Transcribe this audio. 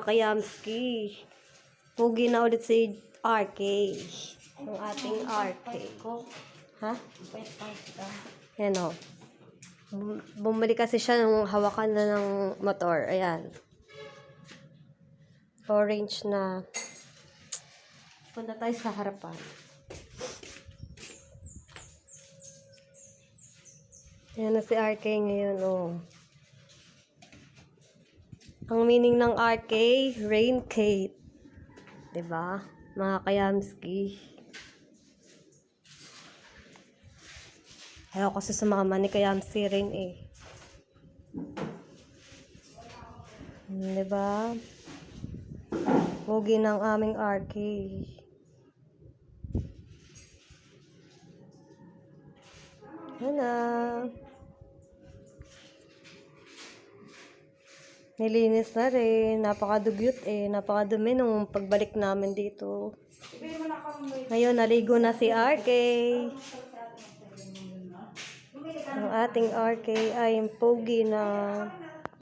kayamski. Pugi na ulit si RK. Yung ating RK. Ha? Yan o. Bumili kasi siya nung hawakan na ng motor. Ayan. Orange na. Punta tayo sa harapan. Ayan na si RK ngayon, oh. Ang meaning ng RK, rain cake. Diba? Mga kayamski. Ayaw kasi sumama ni kayamsi rin eh. Diba? Pogi ng aming RK. Yan na. Nilinis na rin. Napakadugyot eh. Napakadumi nung pagbalik namin dito. Ngayon, naligo na si RK. Ang ating RK ay pogi na.